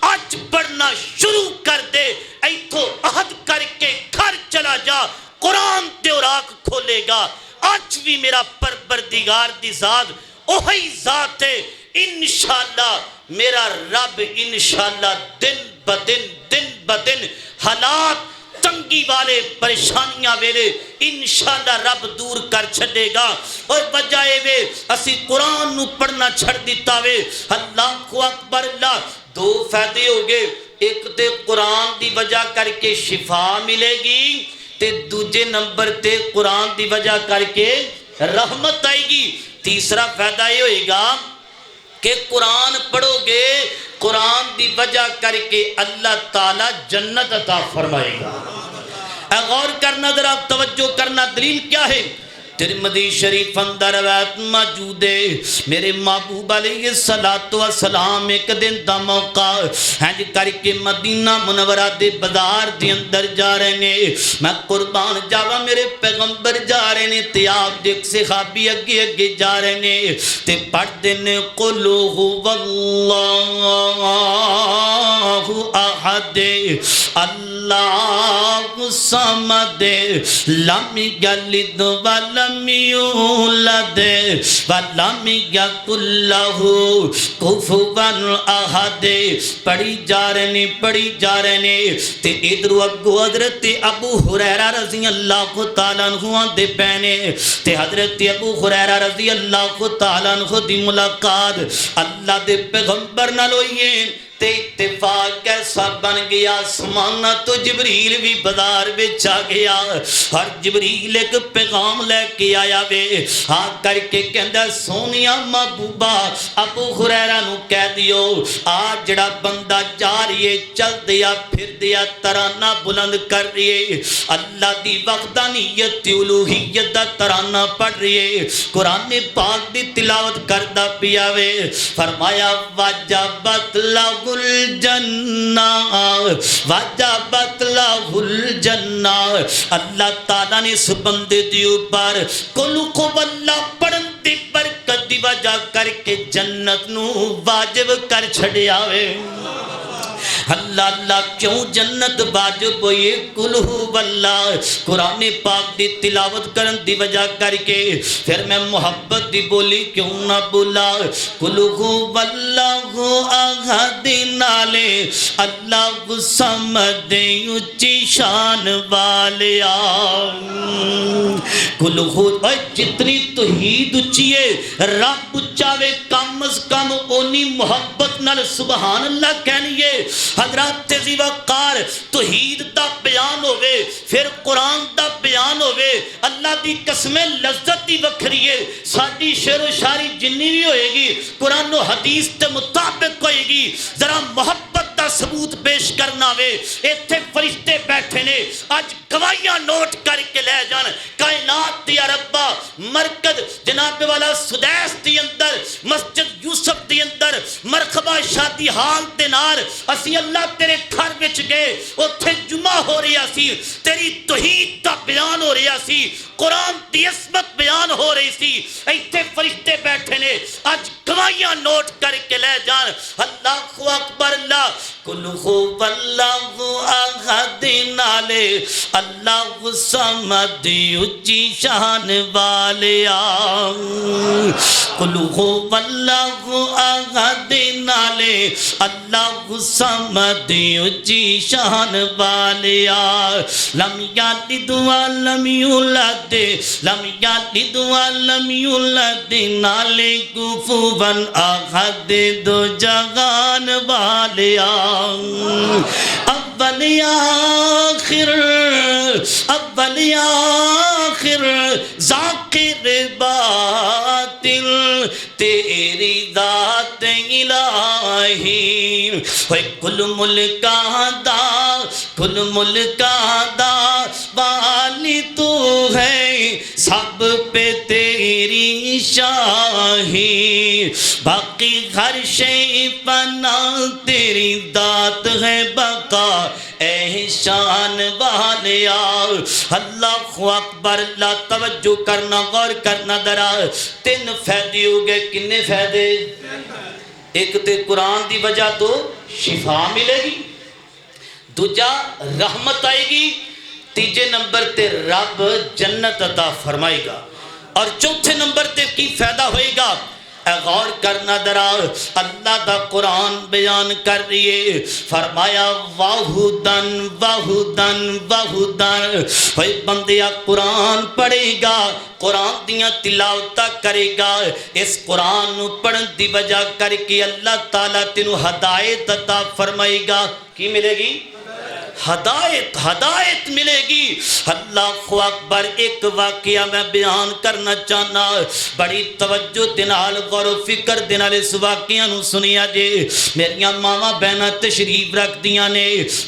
آج پڑھنا شروع کر دے، ایتھو عہد کر کے گھر چلا جا، قرآن تے اوراق کھولے گا، آج بھی میرا پروردگار دی ذات وہی ذات ہے۔ انشاءاللہ میرا رب انشاءاللہ دن بدن حالات تنگی والے پریشانیاں ویلے انشاءاللہ رب دور کر چھڑے گا۔ اور بجائے وے اسی قرآن نو پڑھنا چھڑ دیتا وے، اللہ اکبر اللہ، دو فائدے ہو گئے، ایک تے قرآن دی وجہ کر کے شفا ملے گی، تے دوجے نمبر تے قرآن دی وجہ کر کے رحمت آئے گی۔ تیسرا فائدہ یہ ہوئے گا کہ قرآن پڑھو گے، قرآن دی وجہ کر کے اللہ تعالیٰ جنت عطا فرمائے گا۔ اے غور کرنا ذرا توجہ کرنا، دلیل کیا ہے؟ ترمذی شریف اندر روایت موجود ہے، میرے محبوب علیہ السلام ایک دن دا موقع ہنج کر کے مدینہ منورہ دے بازار دے اندر جا رہے نے، میں قربان جاوا میرے پیغمبر جا رہے نے، تے آپ دیکھ صحابی اگے اگے جا رہے نے، تے پڑھ دینے قُلْ هُوَ اللَّهُ أَحَدٌ اللَّهُ الصَّمَدُ لَمْ يَلِدْ وَلَمْ یولد وَلَمْ یَکُن لَّهُ کُفُوًا احد۔ پڑھی جا رہے نے تے ادھر اگو حضرت ابو ہریرہ رضی اللہ تعالیٰ عنہ دے پہنے تے حضرت ابو ہریرہ رضی اللہ تعالیٰ عنہ دی ملاقات اللہ دے پیغمبر نال ہوئی ہے، تے اتفاق کیسا بن گیا، آسمانہ تو جبریل بھی بازار وچ آ گیا، اور جبریل ایک پیغام لے کے آیا وے، آ کر کے کہندا سونیا محبوبہ ابو ہریرہ نو کہہ دیو آج جڑا بندہ جا رہی ہے چل دیا پھر دیا ترانہ بلند کر رہی ہے، اللہ دی وحدانیت الوہیت دا ترانہ پڑھ رہی ہے، قرآن پاک دی تلاوت کردہ پیا وے، فرمایا وجبت لہ الجنہ وجبت لہ الجنہ۔ اللہ تعالیٰ نے اس بندے دی اوپر قُلْ هُوَ اللَّهُ پڑھن دی برکت دی وجہ کر کے جنت نو واجب کر چھڑیا وے۔ اللہ اللہ کیوں جنت واجب ہوئی؟ قُلْ هُوَ اللَّهُ قرآن پاک دی تلاوت کرن دی وجہ کر کے پھر میں محبت دی بولی کیوں نہ بولا؟ قُلْ هُوَ اللَّهُ احد نالے اللہ صمد اچھی شان والیا۔ قُلْ هُوَ جتنی توحید اچھی ہے رب اچھاوے کم از کم اونی محبت نال سبحان اللہ کہنیے۔ حضرات عزیز وقار توحید دا بیان ہوئے پھر قرآن دا بیان ہوئے، اللہ دی قسمیں لذت دی وکھری ہے، ساڑی شعر و شاعری جنی بھی ہوئے گی قرآن و حدیث تے مطابق ہوئے گی۔ ذرا محبت دا ثبوت پیش کرنا وے، ایتھے فرشتے بیٹھے نے آج گواہیاں نوٹ کر کے لے جان، کائنات دیا ربا مرکز جناب والا سدیس دی اندر مسجد یوسف دی اندر مرخبہ شادی حال دے نال اسی اللہ تیرے گھر وچ گئے، اتھے جمعہ ہو رہی سی، تیری توحید دا بیان ہو رہی سی، قرآن دی عظمت بیان ہو رہی سی، ایتھے فرشتے بیٹھے نے آج گواہیاں نوٹ کر کے لے جان۔ اللہ اکبر اللہ قُلْ هُوَ اللَّهُ احد نالے اللہ صمد اچھی شان والیا۔ قُلْ هُوَ اللَّهُ احد نالے اللہ صمد اچھی شان والیا۔ لم یلد ولم یولد لم یلد ولم یولد نالے کفوا احد دو جہان والیا۔ اول آخر ذاکر باطل تیری ذات الہی، کل ملک دا والی تو ہے، سب پہ تیری شاہی، باقی ہر شے فنا تیری ذات ہے بقا احسان والیا۔ اللہ اکبر اللہ توجہ کرنا غور کرنا درا، تین فائدے ہو گئے، کنے فائدے؟ ایک تے قرآن دی وجہ تو شفا ملے گی، دوجا رحمت آئے گی، تیجے نمبر تے رب جنت عطا فرمائے گا، اور چوتھے نمبر تے کی فائدہ ہوئے گا؟ اے غور کرنا درا، اللہ دا قرآن بیان کر رہی ہے، فرمایا واہدن واہدن واہدن، ہوئے بندیا قرآن پڑھے گا، قرآن دیاں تلاوتہ کرے گا، اس قرآن نو پڑھن دی وجہ کر کے اللہ تعالیٰ تینو ہدایت عطا فرمائے گا۔ کی ملے گی؟ ہدایت، ہدایت ملے گی۔ اللہ اکبر۔ ایک واقعہ میں بیان کرنا چاہنا، بڑی توجہ دنال غور و فکر دنال اس واقعہ نو سنیا جے۔ میریاں ماما بہنہ تشریف رکھ دیاں نے،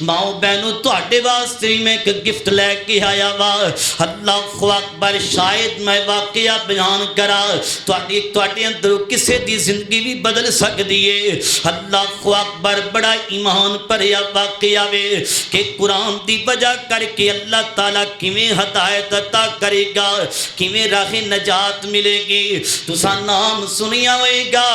ماؤں بہنوں تواڈے واسطے میں ایک گفٹ لے کے آیا وا۔ اللہ اکبر۔ شاید میں واقعہ بیان کرا تواڈے اندر کسے دی زندگی بھی بدل سکدی ہے۔ اللہ اکبر۔ بڑا ایمان بھریا واقعہ وے کہ قرآن دی وجہ کر کے اللہ تعالیٰ کیویں ہدایت عطا کرے گا، کیویں راہ نجات ملے گی۔ تساں نام سنیا ہوئے گا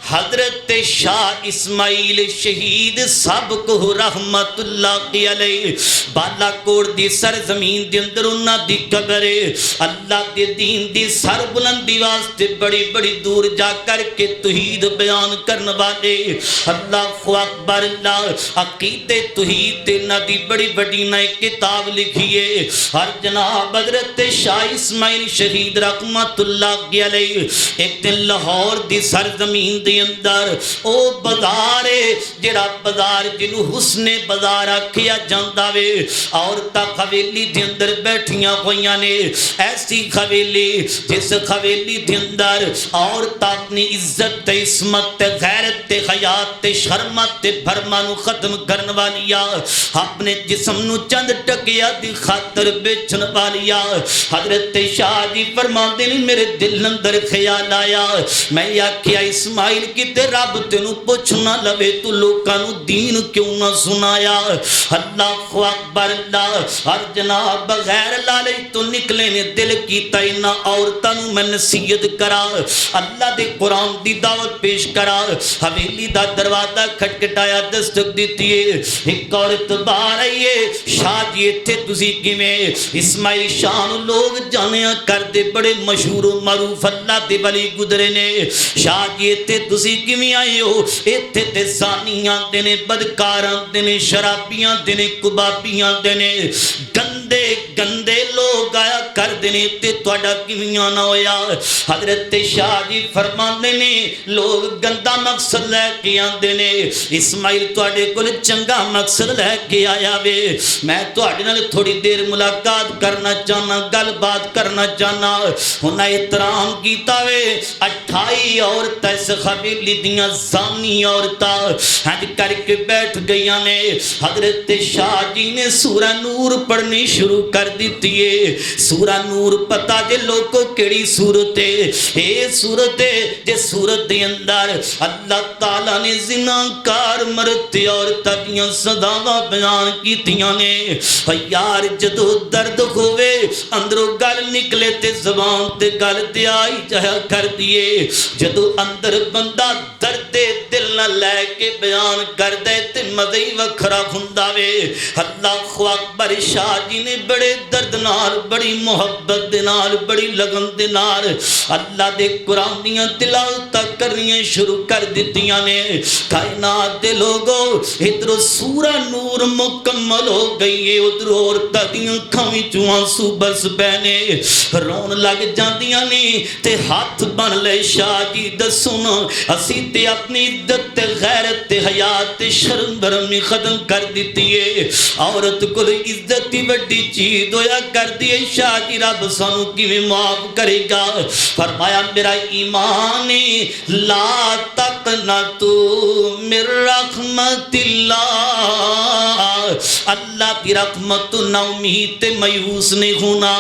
حضرت شاہ اسماعیل شہید سب کو رحمت اللہ علیہ، بالا کوڑ دی سرزمین دے اندر انہاں دی قبر ہے۔ اللہ دے دین دی سر بلندی واسطے بڑی بڑی دور جا کر کے توحید بیان کرنے والے، اللہ اکبر۔ اللہ عقیدے توحید تے نہ دی بڑی بڑی نئے کتاب لکھیے، ہر جناب حضرت شاہ اسماعیل شہید رحمت اللہ علیہ ایک دن لاہور دی سرزمین دی اندر او بازار ہے، جڑا بازار جنوں حسن بازار آکھیا جاندا وے، عورتاں حویلی دے اندر بیٹھیاں ہوئیاں نے، ایسی حویلی جس حویلی دے اندر عورتاں اپنی عزت تے عصمت تے غیرت تے حیات تے شرمت تے بھرما نو ختم کرن والیا، اپنے جسم نو چند ٹکیا دی خاطر بیچن والیا۔ حضرت شاہ جی فرماندے نے میرے دل اندر خیال آیا، میں آکھیا اسماعیل کتے رب تینوں پوچھنا لوے تو لوکاں نو دین کیوں نہ سنایا؟ اللہ اکبر۔ اللہ ہر جناب بغیر لالچ تو نکلے نے دل کیتا انہاں عورتاں نو میں نصیحت کرا، اللہ دے قرآن دی دعوت پیش کرا۔ حویلی دا دروازہ کھٹکھٹایا، دستک دیتی ہے، ایک عورت باہر آئی ہے، شاہ جی ایتھے تسی کیویں؟ اسماعیل شاہ نو لوگ جانیا کردے، بڑے مشہور و معروف اللہ دے ولی گزرے نے، شاہ جی ایتھے تسی کیویں آئے ہو؟ ایتھے تے زانیاں دے نے، بدکاراں دے نے، شرابیاں دے نے، کبابیاں دے نے، گندے گندے لوگ آیا کر دے نے، تے تواڈا کیویں آنا ہویا؟ حضرت شاہ جی فرماندے نے لوگ گندا مقصد لے کے آندے نے، اسماعیل تواڈے کول چنگا مقصد لے کے آیا وے، میں تواڈے نال تھوڑی دیر ملاقات کرنا چاہنا، گل بات کرنا چاہنا۔ انہاں احترام کیتا وے، 28 عورتاں اس حویلی دیاں زانی عورتاں ہنج کر کے بیٹھ گئیاں نے۔ حضرت شاہ جی نے سورہ نور پڑھنی شروع کر دیتی ہے۔ سورہ نور پتہ جے لوگوں کیڑی صورت ہے؟ اے صورت ہے جے صورت دے اندر اللہ تعالیٰ نے زناکار مرد عورتاں دیاں سزاواں بیان کیتیاں نے۔ یار جدو درد ہوئے اندروں گل نکلے تے زبان تے گل تے آئی جایا کر دیے، جدو اندر بندہ درد دل نہ لے کے بیان کر دے تے مزے وکھرا ہوندا وے۔ اللہ اکبر۔ شاہ جی نے بڑے درد نال، بڑی محبت دے نال، بڑی لگن دے نال اللہ دے قرآن دیاں تلاوتاں کرنیاں شروع کر دتیاں نے۔ کائنات دے لوگوں ادھر سورہ نور مکمل ہو گئی ہے، ادھر عورتاں دیاں اکھاں وچوں آنسو برس پے نے، رون لگ جاندیاں نے تے ہاتھ بن لے شاہ جی دسو نا اسی تے اپنی عزت تے غیرت تے حیات تے شرم برمی ختم کر دیتی ہے۔ عورت کو عزت ہی بڑی چیز ہویا کر دی ہے، شاہ جی رب سانو کیویں معاف کرے گا؟ فرمایا میرا ایمان لا تقنطوا من رحمت اللہ، اللہ کی رحمت نہ امید تے مایوس نہیں ہونا۔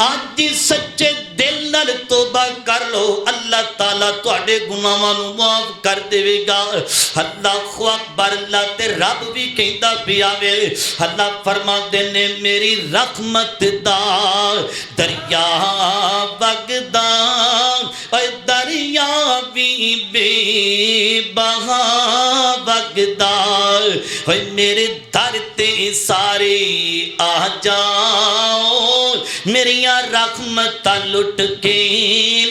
آج سچے دل نال توبہ کر لو، اللہ تعالیٰ تواڈے گناہاں نو معاف کر دے گا۔ اللہ اکبر۔ اللہ تے رب بھی کہندا پیا وے، اللہ فرماندے نے میری رحمت دا دریا وگدا، اے دریا بھی بے بہا بغداد ہوئے میرے در تے سارے آ جاؤ میری رحمت لٹ کے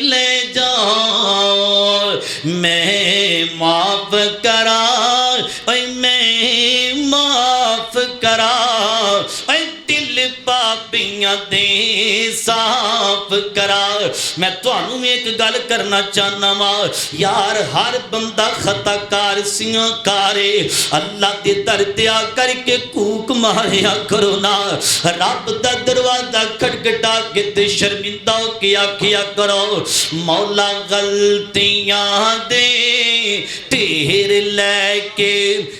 لے جاؤ میں معاف کرا میں معاف کرا دل پاپیاں دے صاف کرا میں تانوں ایک گل کرنا چاہنا وا یار ہر بندہ خطا کار سیاں کارے اللہ دے در تے آ کر کے کوک ماریا کرو نا رب دا دروازہ کھٹکھٹا کے تے شرمندہ ہو کے آکھیا کرو مولا غلطیاں دے تیر لے کے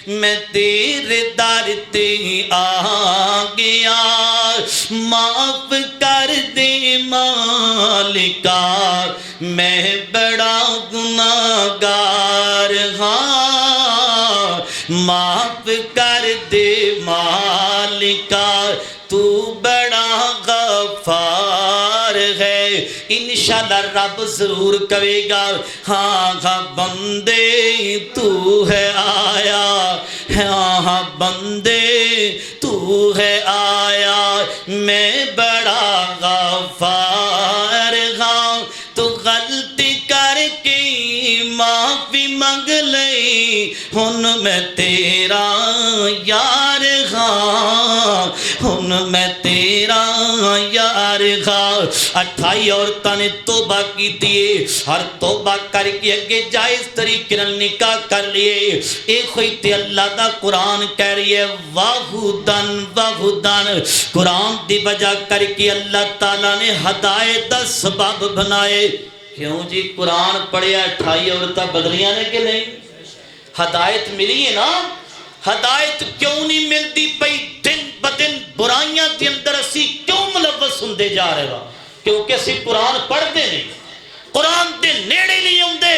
میں تیرے در تے آ گیا معاف کر دے مالکا میں بڑا گناہگار ہاں معاف کر دے مالکا تو بڑا غفار ہے انشاءاللہ رب ضرور کہے گا ہاں ہاں بندے تو ہے آیا ہاں بندے تو ہے آیا میں بڑا غفار ہاں تو غلطی کر کے معافی منگ لئی ہن میں تیرا یار ہاں ہن میں تیرا یار ہاں 28 عورتاں نے توبہ کی دیئے ہر توبہ کر کے اگے جائز طریقے نال نکاح کر لیے ایک ہوئی تے اللہ دا قرآن کہہ رہی ہے واہدن واہدن قرآن دی وجہ کر کے اللہ تعالیٰ نے ہدایت دا سبب بنائے کیوں جی قرآن پڑھے 28 عورتاں بدلیاں نے کہ نہیں ہدایت ملی ہے نا ہدایت کیوں نہیں ملتی پئی دن بدن برائیاں دے اندر اسی کیوں ملوث ہوندے جا رہے ہوا کیونکہ اسی قرآن پڑھ دے نہیں قرآن دے نیڑے نہیں ہوندے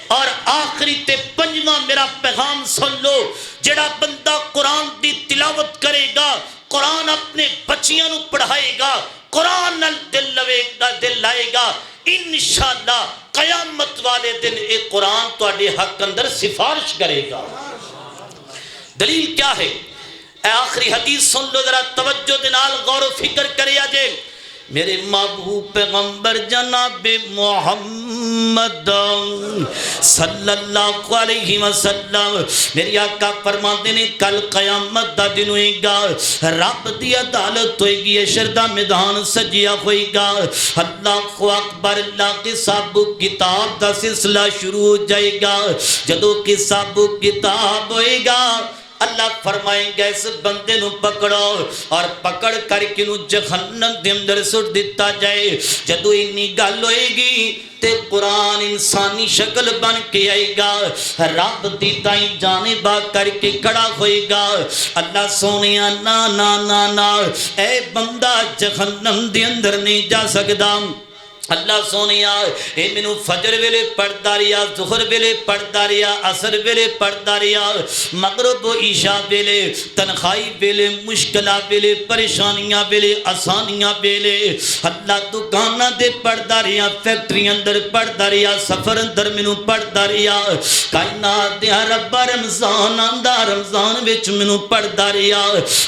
اور آخری تے پنجواں میرا پیغام سن لو جڑا بندہ قرآن دی تلاوت کرے گا قرآن اپنے بچیاں نو پڑھائے گا قرآن نال دل لائے گا انشاءاللہ قیامت والے دن ایک قرآن تو اڈے حق اندر سفارش کرے گا دلیل کیا ہے اے آخری حدیث سن لو ذرا توجہ دنال غور و فکر کرے آجے میرے محبوب پیغمبر جناب محمد صلی اللہ علیہ وسلم میری آقا فرماتے نے کل قیامت دا دن ہوئے گا رب دی عدالت ہوئے گی شردہ میدان سجیا ہوئے گا اللہ اکبر اللہ کے حساب کتاب دا سلسلہ شروع ہو جائے گا جدو کے حساب کتاب ہوئے گا اللہ فرمائیں گے اس بندے نو پکڑو اور پکڑ کر کے نو جہنم دے اندر سٹ دیتا جائے جدو انی گل ہوئے گی تے قرآن انسانی شکل بن کے آئے گا رب دی تائیں جانبا کر کے کھڑا ہوئے گا اللہ سونیا نا نا نا نا اے بندہ جہنم دے اندر نہیں جا سکدا اللہ سونیا اے منو فجر ویلے پڑھدا رہیا ظہر ویلے پڑھدا رہیا عصر ویلے پڑھدا رہیا مغرب و عشاء ویلے تنخواہی ویلے مشکلات ویلے پریشانیاں ویلے آسانیاں ویلے اللہ دکاناں دے پڑھدا رہیا فیکٹری اندر پڑھدا رہیا سفر اندر منو پڑھدا رہیا کائنات دے رب رمضان آندا رمضان وچ منو پڑھدا رہیا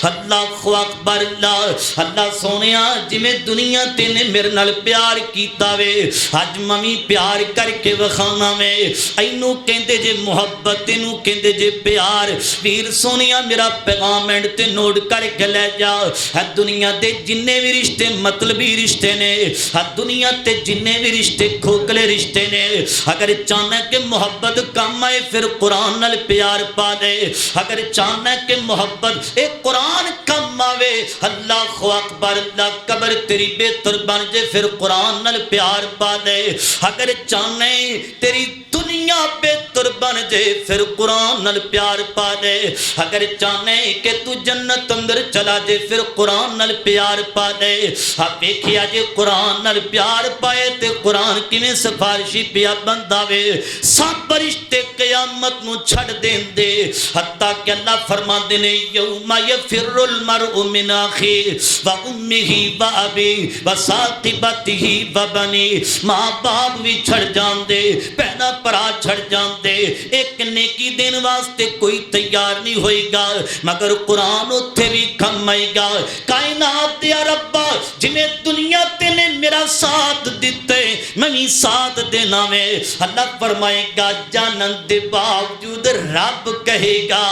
اللہ اکبر اللہ سونیا جویں دنیا تے نے میرے نال پیار کی آج ممی پیار کر کے وکھانا میں اینو کہندے جے محبت اینو کہندے جے پیار ویر سونیا میرا پیغام اینڈ تے نوٹ کر کے لے جا ہے دنیا دے جننے بھی رشتے مطلبی رشتے نے ہے دنیا تے جننے بھی رشتے کھوکلے رشتے نے اگر چاہنا کہ محبت کام آئے پھر قرآن نال پیار پا دے اگر چاہنا کہ محبت ایک قرآن کام آوے اللہ اکبر اللہ قبر تیری بہتر بن جے پھر قرآن نال پیار پا دے اگر چاہنے تیری دنیا بہتر بن دے پھر قرآن نال پیار پا دے اگر چاہنے کہ تو جنت اندر چلا دے پھر قرآن نال پیار پا دے آپ دیکھیا جے قرآن نال پیار پائے تے قرآن کیویں سفارشی پیا بندہ وے سب رشتے قیامت نو چھڑ دین دے حتیٰ کہ اللہ فرماندے نے یوم یفر المرء من اخیہ و امہ و ابیہ و صاحبتہ و بنی ماں باپ بھی چھڑ جاندے پہنا پرا چھڑ جاندے ایک نیکی دین واسطے کوئی تیار نہیں ہوئے گا مگر قرآن اتھے بھی کم آئے گا کائنات دیا ربا جنہیں دنیا تینے میرا ساتھ دیتے میں بھی ساتھ دینا میں اللہ فرمائے گا جانن دے باوجود رب کہے گا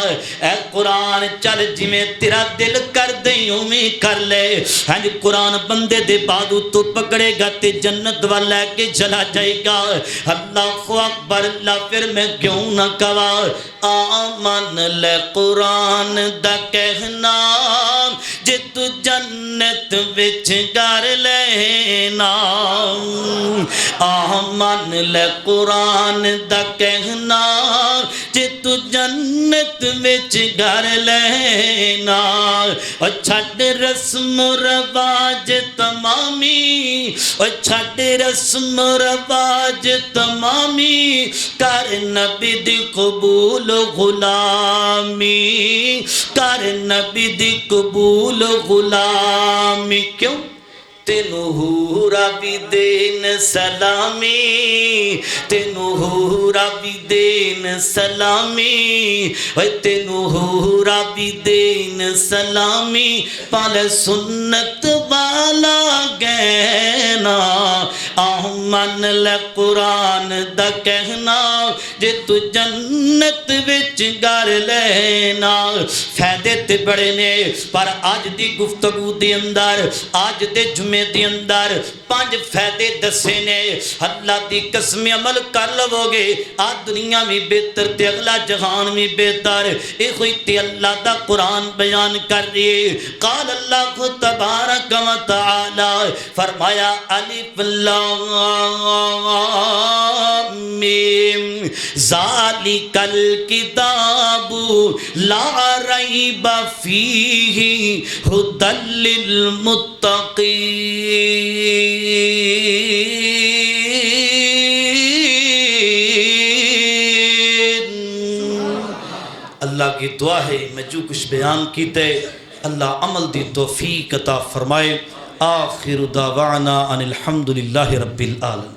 اے قرآن چل جی میں تیرا دل کر دیوں میں کر لے ہاں جی قرآن بندے دے بادو تو پکڑے گا تے جنت والا کے چلا جائے گا اللہ اکبر اللہ پھر میں کیوں نہ کہا آمن لے قرآن دا کہنا جے تو جنت وچ گھر لینا آمن لے قرآن دا کہنا جے تو جنت وچ گھر لینا اور چھڑ رسم و رواج تمامی اور چھڑ رسم و رواج تمامی کر نبی دی قبول غلامی کر نبی دی قبول غلامی کیوں تینو ہورا بھی دین سلامی تینو ہورا بھی دین سلامی تینو ہورا بھی دین سلامی پال سنت والا گینا آمن لے قرآن دا کہنا جے تو جنت وچ گھر لینا فائدے تے بڑے نے پر آج دی گفتگو دے اندر آج دے جمعے دی اندر 5 فائدے دسے نے اللہ دی قسم عمل کر لو گے آ دنیا میں بہتر تے اگلا جہان میں بہتر اے کوئی تے اللہ دا قرآن بیان کر رہے قال اللہ تبارک و تعالی فرمایا الف لام میم ذالک الکتاب لا ریب فیہ ھدی للمتقین اللہ کی دعا ہے میں جو کچھ بیان کیتے اللہ عمل دی توفیق عطا فرمائے آخر دعوانا ان الحمدللہ رب العالمین